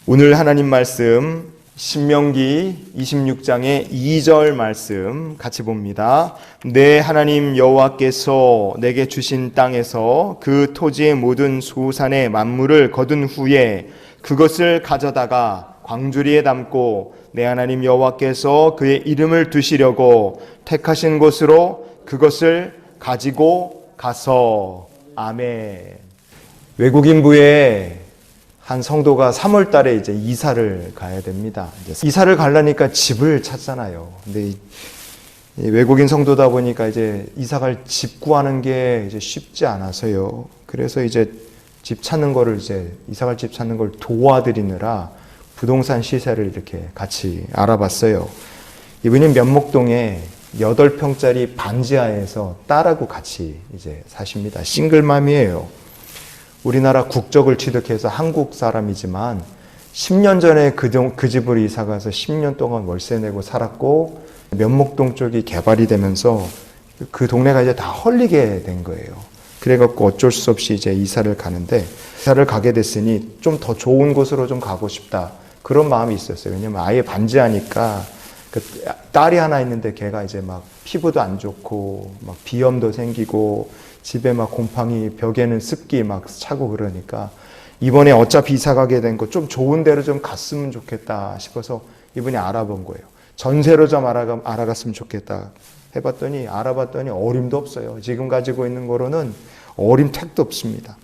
오늘 하나님 말씀 신명기 26장의 2절 말씀 같이 봅니다. 내 하나님 여호와께서 내게 주신 땅에서 그 토지의 모든 소산의 만물을 거둔 후에 그것을 가져다가 광주리에 담고 내 하나님 여호와께서 그의 이름을 두시려고 택하신 곳으로 그것을 가지고 가서. 아멘. 외국인부에 한 성도가 3월 달에 이제 이사를 가야 됩니다. 이사를 가려니까 집을 찾잖아요. 근데 외국인 성도다 보니까 이제 이사 갈 집 구하는 게 이제 쉽지 않아서요. 그래서 이제 집 찾는 거를 이사 갈 집 찾는 걸 도와드리느라 부동산 시세를 이렇게 같이 알아봤어요. 이분이 면목동에 8평짜리 반지하에서 딸하고 같이 이제 사십니다. 싱글맘이에요. 우리나라 국적을 취득해서 한국 사람이지만 10년 전에 그 집으로 이사가서 10년 동안 월세 내고 살았고 면목동 쪽이 개발이 되면서 그 동네가 이제 다 헐리게 된 거예요. 그래갖고 어쩔 수 없이 이제 이사를 가는데, 이사를 가게 됐으니 좀 더 좋은 곳으로 좀 가고 싶다, 그런 마음이 있었어요. 왜냐면 아예 반지하니까 그 딸이 하나 있는데 걔가 이제 막 피부도 안 좋고 막 비염도 생기고 집에 막 곰팡이, 벽에는 습기 막 차고 그러니까 이번에 어차피 이사 가게 된 거 좀 좋은 데로 좀 갔으면 좋겠다 싶어서 이분이 알아본 거예요. 전세로 좀 알아갔으면 좋겠다 알아봤더니 어림도 없어요. 지금 가지고 있는 거로는 어림택도 없습니다.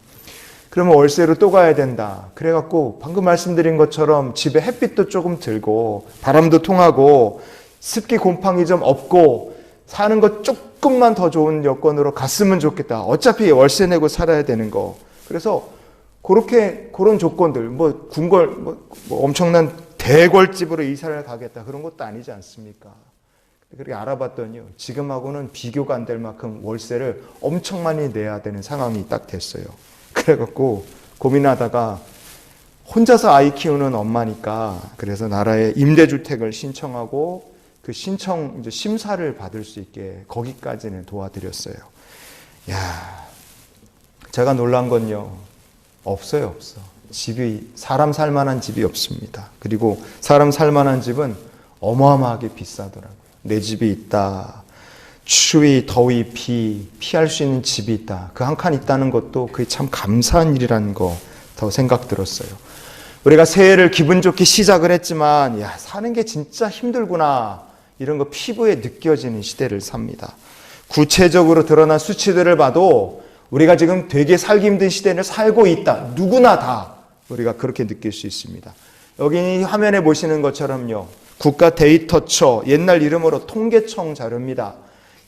그러면 월세로 또 가야 된다. 그래갖고 방금 말씀드린 것처럼 집에 햇빛도 조금 들고 바람도 통하고 습기 곰팡이 좀 없고 사는 거 조금만 더 좋은 여건으로 갔으면 좋겠다. 어차피 월세 내고 살아야 되는 거. 그래서 그런 조건들, 엄청난 대궐집으로 이사를 가겠다, 그런 것도 아니지 않습니까? 그렇게 알아봤더니요, 지금하고는 비교가 안 될 만큼 월세를 엄청 많이 내야 되는 상황이 딱 됐어요. 그래갖고 고민하다가 혼자서 아이 키우는 엄마니까 그래서 나라에 임대주택을 신청하고 그 신청 이제 심사를 받을 수 있게 거기까지는 도와드렸어요. 제가 놀란 건요, 없어요. 집이, 사람 살 만한 집이 없습니다. 그리고 사람 살 만한 집은 어마어마하게 비싸더라고요. 내 집이 있다, 추위, 더위, 비 피할 수 있는 집이 있다, 그 한 칸 있다는 것도 그게 참 감사한 일이라는 거 더 생각 들었어요. 우리가 새해를 기분 좋게 시작을 했지만 사는 게 진짜 힘들구나, 이런 거 피부에 느껴지는 시대를 삽니다. 구체적으로 드러난 수치들을 봐도 우리가 지금 되게 살기 힘든 시대를 살고 있다, 누구나 다 우리가 그렇게 느낄 수 있습니다. 여기 화면에 보시는 것처럼요, 국가데이터처, 옛날 이름으로 통계청 자료입니다.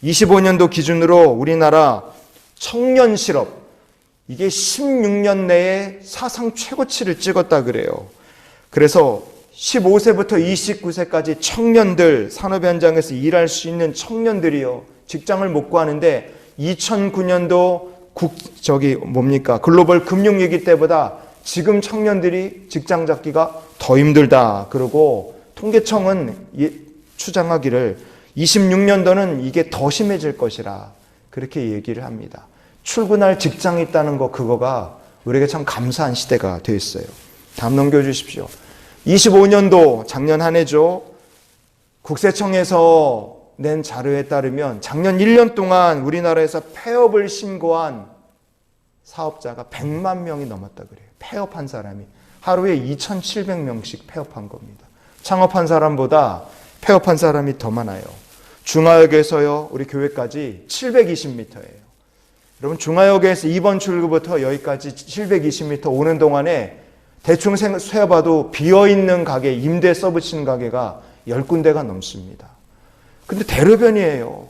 25년도 기준으로 우리나라 청년 실업, 이게 16년 내에 사상 최고치를 찍었다 그래요. 그래서 15세부터 29세까지 청년들, 산업 현장에서 일할 수 있는 청년들이요, 직장을 못 구하는데 2009년도 글로벌 금융위기 때보다 지금 청년들이 직장 잡기가 더 힘들다 그러고, 통계청은 추정하기를 26년도는 이게 더 심해질 것이라 그렇게 얘기를 합니다. 출근할 직장이 있다는 거, 그거가 우리에게 참 감사한 시대가 되었어요. 다음 넘겨주십시오. 25년도 작년 한 해죠. 국세청에서 낸 자료에 따르면 작년 1년 동안 우리나라에서 폐업을 신고한 사업자가 100만 명이 넘었다 그래요. 폐업한 사람이 하루에 2,700명씩 폐업한 겁니다. 창업한 사람보다 폐업한 사람이 더 많아요. 중화역에서요, 우리 교회까지 720m예요. 여러분, 중화역에서 2번 출구부터 여기까지 720m 오는 동안에 대충 세어봐도 비어있는 가게, 임대 써붙인 가게가 10군데가 넘습니다. 근데 대로변이에요.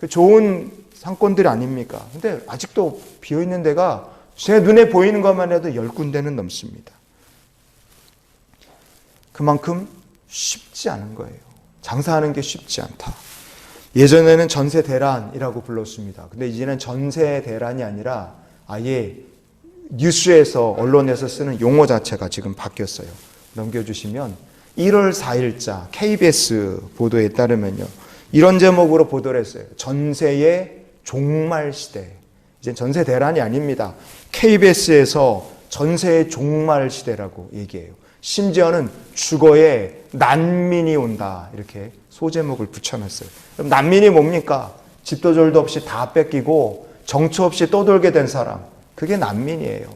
좋은 상권들이 아닙니까? 근데 아직도 비어있는 데가 제 눈에 보이는 것만 해도 10군데는 넘습니다. 그만큼 쉽지 않은 거예요. 장사하는 게 쉽지 않다. 예전에는 전세 대란이라고 불렀습니다. 근데 이제는 전세 대란이 아니라 아예 뉴스에서, 언론에서 쓰는 용어 자체가 지금 바뀌었어요. 넘겨주시면 1월 4일자 KBS 보도에 따르면요, 이런 제목으로 보도를 했어요. 전세의 종말 시대. 이제 전세 대란이 아닙니다. KBS에서 전세의 종말 시대라고 얘기해요. 심지어는 주거에 난민이 온다 이렇게 소제목을 붙여놨어요. 그럼 난민이 뭡니까? 집도 절도 없이 다 뺏기고 정처 없이 떠돌게 된 사람, 그게 난민이에요.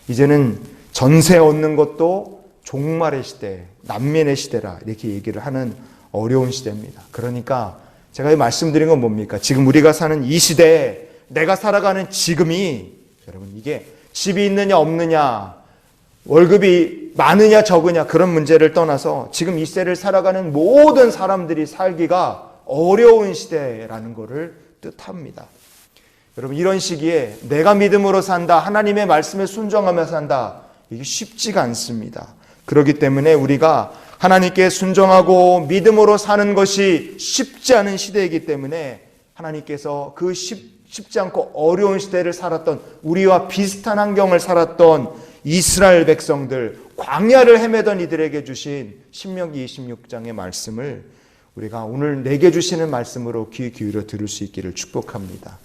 이제는 전세 얻는 것도 종말의 시대, 난민의 시대라 이렇게 얘기를 하는 어려운 시대입니다. 그러니까 제가 말씀드린 건 뭡니까? 지금 우리가 사는 이 시대에 내가 살아가는 지금이, 여러분, 이게 집이 있느냐 없느냐, 월급이 많으냐 적으냐 그런 문제를 떠나서 지금 이 시대를 살아가는 모든 사람들이 살기가 어려운 시대라는 것을 뜻합니다. 여러분, 이런 시기에 내가 믿음으로 산다, 하나님의 말씀에 순종하며 산다, 이게 쉽지가 않습니다. 그렇기 때문에 우리가 하나님께 순종하고 믿음으로 사는 것이 쉽지 않은 시대이기 때문에 하나님께서 그 쉽지 않고 어려운 시대를 살았던, 우리와 비슷한 환경을 살았던 이스라엘 백성들, 광야를 헤매던 이들에게 주신 신명기 26장의 말씀을 우리가 오늘 내게 주시는 말씀으로 귀 기울여 들을 수 있기를 축복합니다.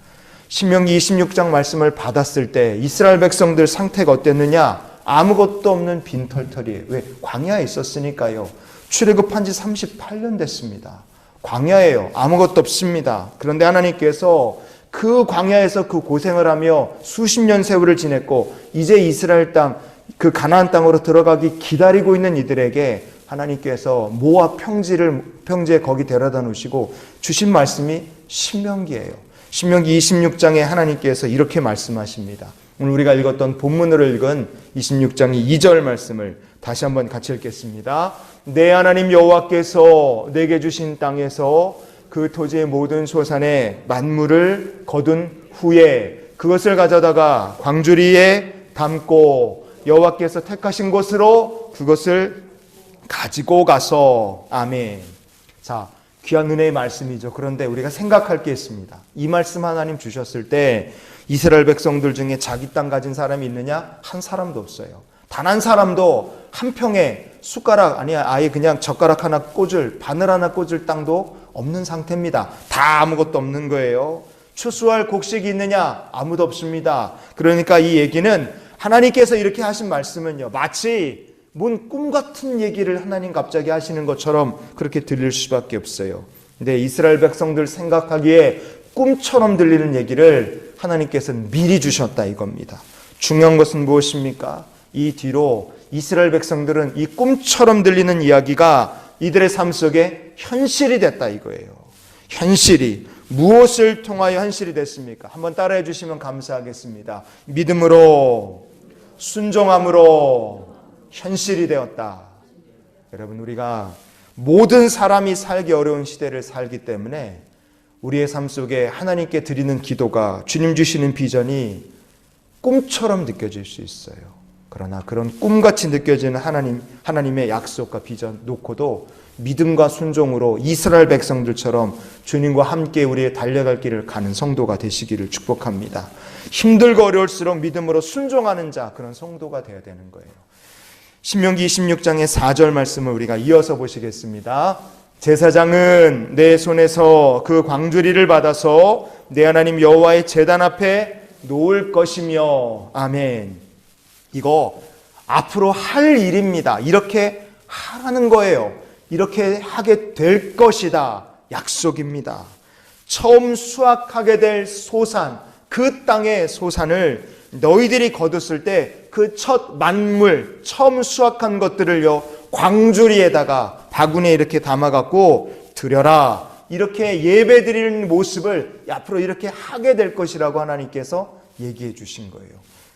신명기 26장 말씀을 받았을 때 이스라엘 백성들 상태가 어땠느냐? 아무것도 없는 빈털털이에요. 왜? 광야에 있었으니까요. 출애굽한 지 38년 됐습니다. 광야예요. 아무것도 없습니다. 그런데 하나님께서 그 광야에서 그 고생을 하며 수십 년 세월을 지냈고 이제 이스라엘 땅, 그 가나안 땅으로 들어가기 기다리고 있는 이들에게 하나님께서 모압 평지에 거기 데려다 놓으시고 주신 말씀이 신명기예요. 신명기 26장에 하나님께서 이렇게 말씀하십니다. 오늘 우리가 읽었던 본문으로 읽은 26장 2절 말씀을 다시 한번 같이 읽겠습니다. 내 하나님 여호와께서 내게 주신 땅에서 그 토지의 모든 소산의 만물을 거둔 후에 그것을 가져다가 광주리에 담고 여호와께서 택하신 곳으로 그것을 가지고 가서. 아멘. 자, 귀한 은혜의 말씀이죠. 그런데 우리가 생각할 게 있습니다. 이 말씀 하나님 주셨을 때 이스라엘 백성들 중에 자기 땅 가진 사람이 있느냐? 한 사람도 없어요. 단 한 사람도 한 평에 숟가락, 아예 그냥 젓가락 하나 꽂을, 바늘 하나 꽂을 땅도 없는 상태입니다. 다 아무것도 없는 거예요. 추수할 곡식이 있느냐? 아무도 없습니다. 그러니까 이 얘기는 하나님께서 이렇게 하신 말씀은요, 마치 뭔 꿈 같은 얘기를 하나님 갑자기 하시는 것처럼 그렇게 들릴 수밖에 없어요. 근데 이스라엘 백성들 생각하기에 꿈처럼 들리는 얘기를 하나님께서는 미리 주셨다 이겁니다. 중요한 것은 무엇입니까? 이 뒤로 이스라엘 백성들은 이 꿈처럼 들리는 이야기가 이들의 삶 속에 현실이 됐다 이거예요. 현실이. 무엇을 통하여 현실이 됐습니까? 한번 따라해 주시면 감사하겠습니다. 믿음으로, 순종함으로 현실이 되었다. 여러분, 우리가 모든 사람이 살기 어려운 시대를 살기 때문에 우리의 삶 속에 하나님께 드리는 기도가, 주님 주시는 비전이 꿈처럼 느껴질 수 있어요. 그러나 그런 꿈같이 느껴지는 하나님의 약속과 비전 놓고도 믿음과 순종으로 이스라엘 백성들처럼 주님과 함께 우리의 달려갈 길을 가는 성도가 되시기를 축복합니다. 힘들고 어려울수록 믿음으로 순종하는 자, 그런 성도가 되어야 되는 거예요. 신명기 26장의 4절 말씀을 우리가 이어서 보시겠습니다. 제사장은 내 손에서 그 광주리를 받아서 내 하나님 여호와의 제단 앞에 놓을 것이며. 아멘. 이거 앞으로 할 일입니다. 이렇게 하라는 거예요. 이렇게 하게 될 것이다. 약속입니다. 처음 수확하게 될 소산, 그 땅의 소산을 너희들이 거뒀을 때 그 첫 만물, 처음 수확한 것들을요, 광주리에다가 바구니에 이렇게 담아갖고 드려라. 이렇게 예배 드리는 모습을 앞으로 이렇게 하게 될 것이라고 하나님께서 얘기해 주신 거예요.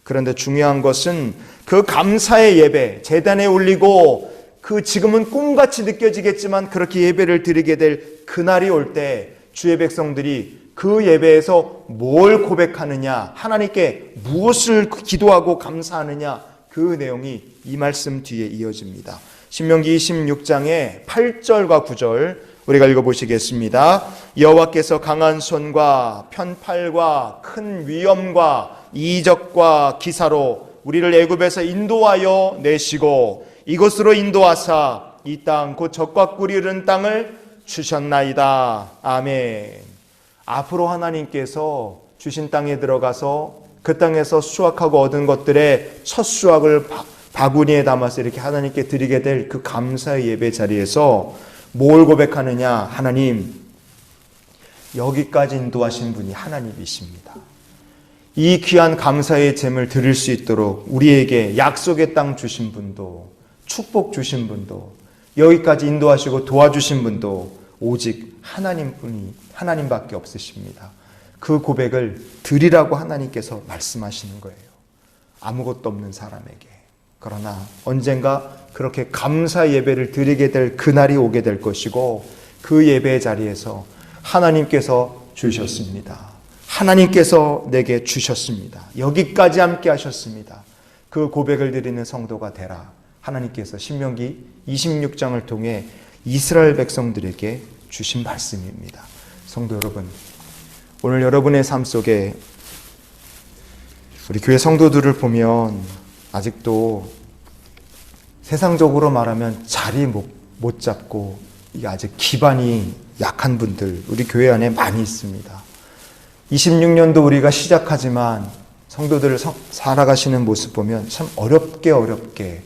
그런데 중요한 것은 그 감사의 예배, 제단에 올리고 그 지금은 꿈같이 느껴지겠지만 그렇게 예배를 드리게 될 그날이 올 때 주의 백성들이 그 예배에서 뭘 고백하느냐, 하나님께 무엇을 기도하고 감사하느냐, 그 내용이 이 말씀 뒤에 이어집니다. 신명기 26장의 8절과 9절 우리가 읽어보시겠습니다. 여호와께서 강한 손과 편팔과 큰 위엄과 이적과 기사로 우리를 애굽에서 인도하여 내시고 이곳으로 인도하사 이 땅 곧 젖과 꿀이 흐르는 땅을 주셨나이다. 아멘. 앞으로 하나님께서 주신 땅에 들어가서 그 땅에서 수확하고 얻은 것들의 첫 수확을 바구니에 담아서 이렇게 하나님께 드리게 될 그 감사의 예배 자리에서 뭘 고백하느냐? 하나님, 여기까지 인도하신 분이 하나님이십니다. 이 귀한 감사의 제물 드릴 수 있도록 우리에게 약속의 땅 주신 분도, 축복 주신 분도, 여기까지 인도하시고 도와주신 분도 오직 하나님밖에 없으십니다. 그 고백을 드리라고 하나님께서 말씀하시는 거예요. 아무것도 없는 사람에게. 그러나 언젠가 그렇게 감사 예배를 드리게 될 그날이 오게 될 것이고, 그 예배의 자리에서 하나님께서 주셨습니다. 하나님께서 내게 주셨습니다. 여기까지 함께 하셨습니다. 그 고백을 드리는 성도가 되라. 하나님께서 신명기 26장을 통해 이스라엘 백성들에게 주신 말씀입니다. 성도 여러분, 오늘 여러분의 삶 속에 우리 교회 성도들을 보면 아직도 세상적으로 말하면 자리 못 잡고 이게 아직 기반이 약한 분들 우리 교회 안에 많이 있습니다. 26년도 우리가 시작하지만 성도들을 살아가시는 모습 보면 참 어렵게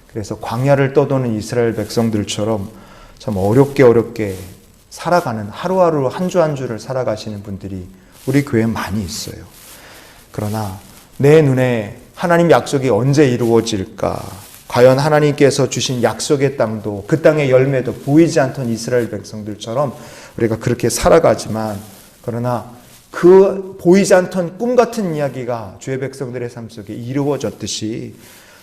그래서 광야를 떠도는 이스라엘 백성들처럼 참 어렵게 살아가는 하루하루 한 주 한 주를 살아가시는 분들이 우리 교회에 많이 있어요. 그러나 내 눈에 하나님 약속이 언제 이루어질까? 과연 하나님께서 주신 약속의 땅도 그 땅의 열매도 보이지 않던 이스라엘 백성들처럼 우리가 그렇게 살아가지만, 그러나 그 보이지 않던 꿈 같은 이야기가 주의 백성들의 삶 속에 이루어졌듯이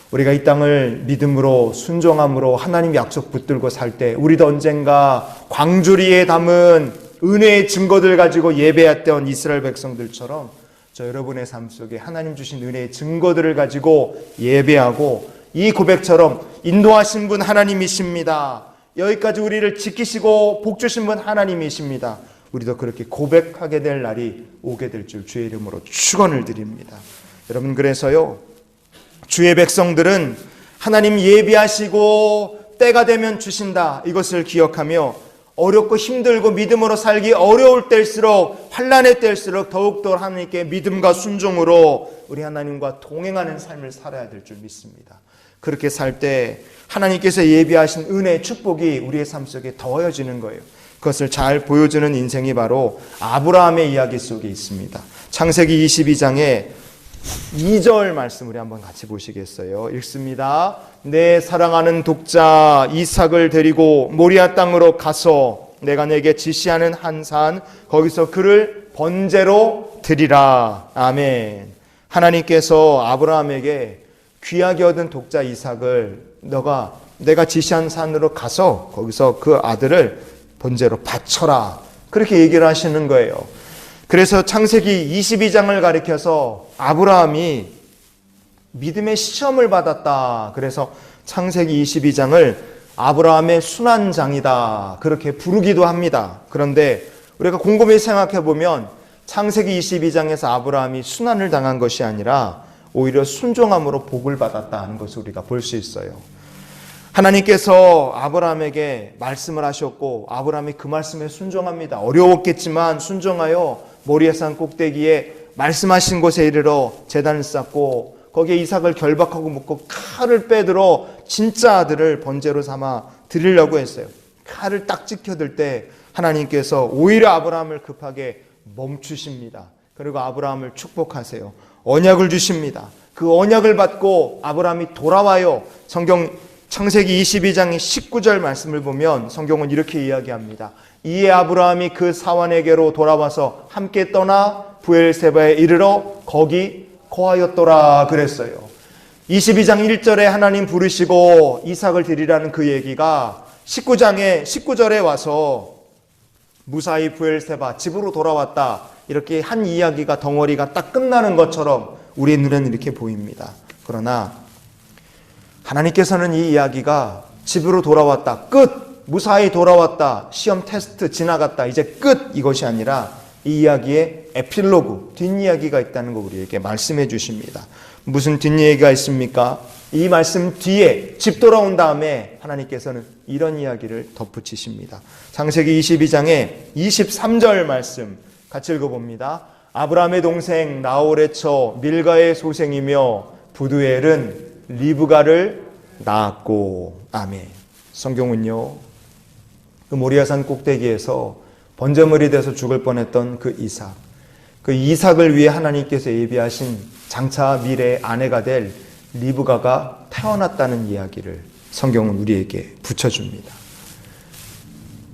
우리가 이 땅을 믿음으로 순종함으로 하나님 약속 붙들고 살 때 우리도 언젠가 광주리에 담은 은혜의 증거들 가지고 예배했던 이스라엘 백성들처럼 저 여러분의 삶 속에 하나님 주신 은혜의 증거들을 가지고 예배하고 이 고백처럼 인도하신 분 하나님이십니다. 여기까지 우리를 지키시고 복 주신 분 하나님이십니다. 우리도 그렇게 고백하게 될 날이 오게 될 줄 주의 이름으로 축원을 드립니다. 여러분, 그래서요, 주의 백성들은 하나님 예비하시고 때가 되면 주신다, 이것을 기억하며 어렵고 힘들고 믿음으로 살기 어려울 때일수록, 환난의 때일수록 더욱더 하나님께 믿음과 순종으로 우리 하나님과 동행하는 삶을 살아야 될 줄 믿습니다. 그렇게 살 때 하나님께서 예비하신 은혜의 축복이 우리의 삶 속에 더해지는 거예요. 그것을 잘 보여주는 인생이 바로 아브라함의 이야기 속에 있습니다. 창세기 22장에 2절 말씀 우리 한번 같이 보시겠어요? 읽습니다. 내 사랑하는 독자 이삭을 데리고 모리아 땅으로 가서 내가 내게 지시하는 한 산 거기서 그를 번제로 드리라. 아멘. 하나님께서 아브라함에게 귀하게 얻은 독자 이삭을 내가 지시한 산으로 가서 거기서 그 아들을 번제로 바쳐라, 그렇게 얘기를 하시는 거예요. 그래서 창세기 22장을 가리켜서 아브라함이 믿음의 시험을 받았다, 그래서 창세기 22장을 아브라함의 순환장이다, 그렇게 부르기도 합니다. 그런데 우리가 곰곰이 생각해 보면 창세기 22장에서 아브라함이 순환을 당한 것이 아니라 오히려 순종함으로 복을 받았다는 것을 우리가 볼 수 있어요. 하나님께서 아브라함에게 말씀을 하셨고 아브라함이 그 말씀에 순종합니다. 어려웠겠지만 순종하여 모리아산 꼭대기에 말씀하신 곳에 이르러 제단을 쌓고 거기에 이삭을 결박하고 묶고 칼을 빼들어 진짜 아들을 번제로 삼아 드리려고 했어요. 칼을 딱 찍혀들 때 하나님께서 오히려 아브라함을 급하게 멈추십니다. 그리고 아브라함을 축복하세요. 언약을 주십니다. 그 언약을 받고 아브라함이 돌아와요. 성경 창세기 22장 19절 말씀을 보면 성경은 이렇게 이야기합니다. 이에 아브라함이 그 사환에게로 돌아와서 함께 떠나 브엘세바에 이르러 거기 거하였더라 그랬어요. 22장 1절에 하나님 부르시고 이삭을 드리라는 그 얘기가 19절에 와서 무사히 브엘세바 집으로 돌아왔다, 이렇게 한 이야기가 덩어리가 딱 끝나는 것처럼 우리의 눈에는 이렇게 보입니다. 그러나 하나님께서는 이 이야기가 집으로 돌아왔다, 끝, 무사히 돌아왔다, 시험 테스트 지나갔다, 이제 끝, 이것이 아니라 이 이야기에 에필로그, 뒷이야기가 있다는 거 우리에게 말씀해 주십니다. 무슨 뒷이야기가 있습니까? 이 말씀 뒤에 집 돌아온 다음에 하나님께서는 이런 이야기를 덧붙이십니다. 창세기 22장의 23절 말씀 같이 읽어봅니다. 아브라함의 동생 나홀의 처 밀가의 소생이며 부두엘은 리브가를 낳았고. 아멘. 성경은요, 그 모리아산 꼭대기에서 번제물이 돼서 죽을 뻔했던 그 이삭을 위해 하나님께서 예비하신 장차 미래의 아내가 될 리브가가 태어났다는 이야기를 성경은 우리에게 붙여줍니다.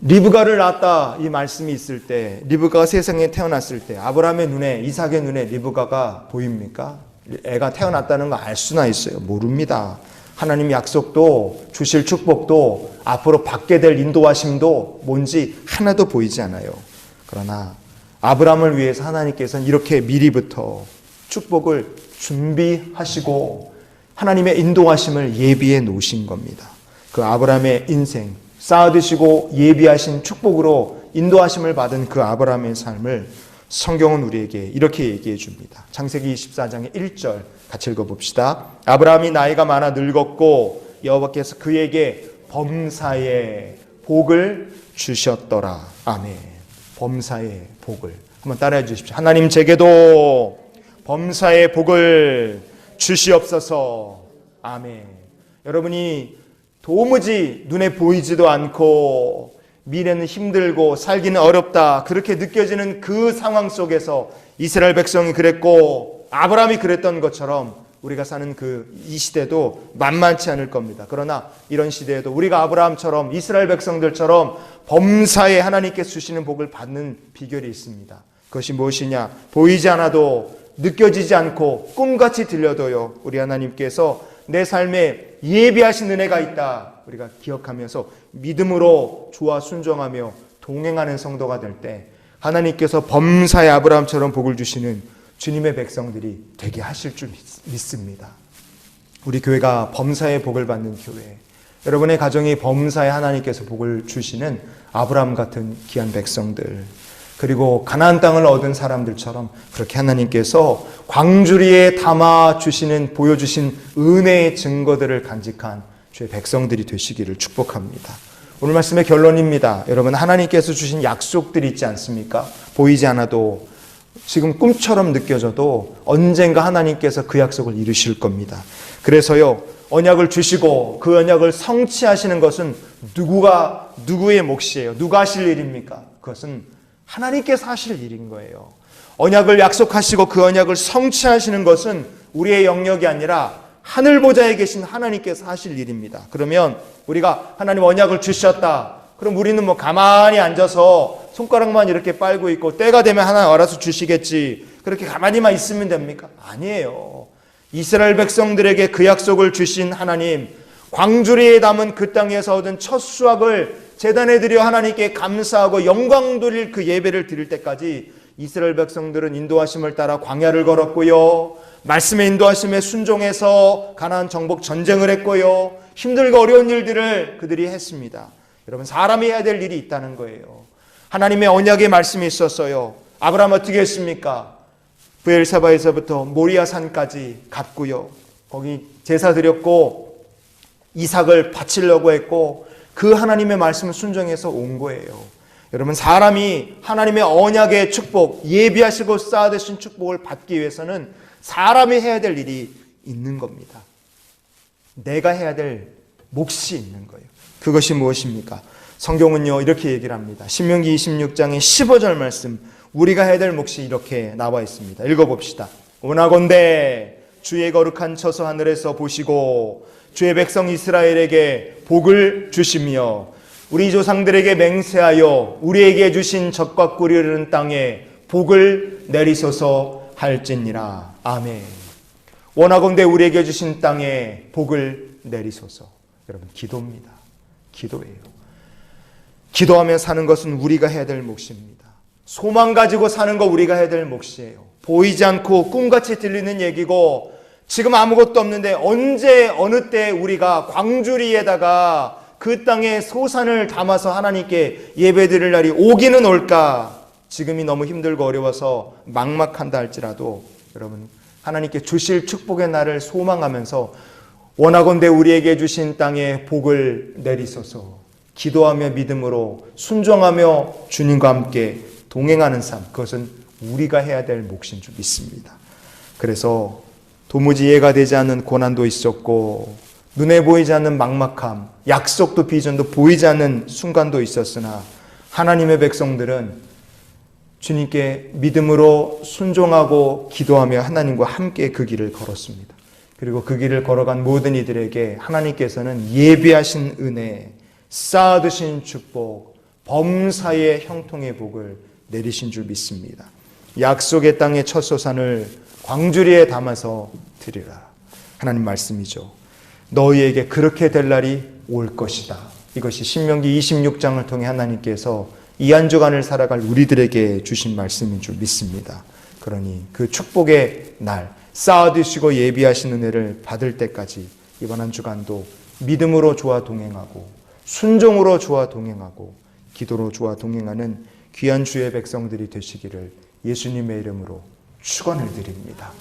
리브가를 낳았다, 이 말씀이 있을 때, 리브가가 세상에 태어났을 때 아브라함의 눈에, 이삭의 눈에 리브가가 보입니까? 애가 태어났다는 거 알 수나 있어요? 모릅니다. 하나님 약속도 주실 축복도 앞으로 받게 될 인도하심도 뭔지 하나도 보이지 않아요. 그러나 아브라함을 위해서 하나님께서는 이렇게 미리부터 축복을 준비하시고 하나님의 인도하심을 예비해 놓으신 겁니다. 그 아브라함의 인생, 쌓아두시고 예비하신 축복으로 인도하심을 받은 그 아브라함의 삶을 성경은 우리에게 이렇게 얘기해 줍니다. 창세기 24장의 1절 같이 읽어봅시다. 아브라함이 나이가 많아 늙었고 여호와께서 그에게 범사의 복을 주셨더라. 아멘. 범사의 복을 한번 따라해 주십시오. 하나님 제게도 범사의 복을 주시옵소서. 아멘. 여러분이 도무지 눈에 보이지도 않고 미래는 힘들고 살기는 어렵다 그렇게 느껴지는 그 상황 속에서 이스라엘 백성이 그랬고 아브라함이 그랬던 것처럼 우리가 사는 이 시대도 만만치 않을 겁니다. 그러나 이런 시대에도 우리가 아브라함처럼 이스라엘 백성들처럼 범사에 하나님께서 주시는 복을 받는 비결이 있습니다. 그것이 무엇이냐? 보이지 않아도 느껴지지 않고 꿈같이 들려도요, 우리 하나님께서 내 삶에 예비하신 은혜가 있다 우리가 기억하면서 믿음으로 주와 순종하며 동행하는 성도가 될 때 하나님께서 범사의 아브라함처럼 복을 주시는 주님의 백성들이 되게 하실 줄 믿습니다. 우리 교회가 범사의 복을 받는 교회, 여러분의 가정이 범사의 하나님께서 복을 주시는 아브라함 같은 귀한 백성들, 그리고 가나안 땅을 얻은 사람들처럼 그렇게 하나님께서 광주리에 담아 주시는 보여주신 은혜의 증거들을 간직한 주의 백성들이 되시기를 축복합니다. 오늘 말씀의 결론입니다. 여러분, 하나님께서 주신 약속들이 있지 않습니까? 보이지 않아도 지금 꿈처럼 느껴져도 언젠가 하나님께서 그 약속을 이루실 겁니다. 그래서요, 언약을 주시고 그 언약을 성취하시는 것은 누구의 몫이에요? 누가 하실 일입니까? 그것은 하나님께서 하실 일인 거예요. 언약을 약속하시고 그 언약을 성취하시는 것은 우리의 영역이 아니라 하늘 보좌에 계신 하나님께서 하실 일입니다. 그러면 우리가 하나님 언약을 주셨다. 그럼 우리는 가만히 앉아서 손가락만 이렇게 빨고 있고 때가 되면 하나님 알아서 주시겠지. 그렇게 가만히만 있으면 됩니까? 아니에요. 이스라엘 백성들에게 그 약속을 주신 하나님, 광주리에 담은 그 땅에서 얻은 첫 수확을 제단에 드려 하나님께 감사하고 영광 돌릴 그 예배를 드릴 때까지 이스라엘 백성들은 인도하심을 따라 광야를 걸었고요, 말씀의 인도하심에 순종해서 가나안 정복 전쟁을 했고요, 힘들고 어려운 일들을 그들이 했습니다. 여러분, 사람이 해야 될 일이 있다는 거예요. 하나님의 언약의 말씀이 있었어요. 아브라함 어떻게 했습니까? 브엘사바에서부터 모리아산까지 갔고요, 거기 제사 드렸고 이삭을 바치려고 했고 그 하나님의 말씀을 순종해서 온 거예요. 여러분, 사람이 하나님의 언약의 축복, 예비하시고 쌓아두신 축복을 받기 위해서는 사람이 해야 될 일이 있는 겁니다. 내가 해야 될 몫이 있는 거예요. 그것이 무엇입니까? 성경은요, 이렇게 얘기를 합니다. 신명기 26장의 15절 말씀, 우리가 해야 될 몫이 이렇게 나와 있습니다. 읽어봅시다. 원하건대 주의 거룩한 처소 하늘에서 보시고 주의 백성 이스라엘에게 복을 주시며 우리 조상들에게 맹세하여 우리에게 주신 젖과 꿀이 흐르는 땅에 복을 내리소서 할지니라. 아멘. 원하건대 우리에게 주신 땅에 복을 내리소서. 여러분, 기도입니다. 기도예요. 기도하며 사는 것은 우리가 해야 될 몫입니다. 소망 가지고 사는 거 우리가 해야 될 몫이에요. 보이지 않고 꿈같이 들리는 얘기고 지금 아무것도 없는데 언제 어느 때 우리가 광주리에다가 그 땅에 소산을 담아서 하나님께 예배드릴 날이 오기는 올까? 지금이 너무 힘들고 어려워서 막막한다 할지라도 여러분, 하나님께 주실 축복의 날을 소망하면서 원하건대 우리에게 주신 땅에 복을 내리소서, 기도하며 믿음으로 순종하며 주님과 함께 동행하는 삶, 그것은 우리가 해야 될 몫인 줄 믿습니다. 그래서 도무지 이해가 되지 않는 고난도 있었고 눈에 보이지 않는 막막함, 약속도 비전도 보이지 않는 순간도 있었으나 하나님의 백성들은 주님께 믿음으로 순종하고 기도하며 하나님과 함께 그 길을 걸었습니다. 그리고 그 길을 걸어간 모든 이들에게 하나님께서는 예비하신 은혜, 쌓아두신 축복, 범사의 형통의 복을 내리신 줄 믿습니다. 약속의 땅의 첫 소산을 광주리에 담아서 드리라. 하나님 말씀이죠. 너희에게 그렇게 될 날이 올 것이다. 이것이 신명기 26장을 통해 하나님께서 이 한 주간을 살아갈 우리들에게 주신 말씀인 줄 믿습니다. 그러니 그 축복의 날, 쌓아두시고 예비하신 은혜를 받을 때까지 이번 한 주간도 믿음으로 주와 동행하고 순종으로 주와 동행하고 기도로 주와 동행하는 귀한 주의 백성들이 되시기를 예수님의 이름으로 축원을 드립니다.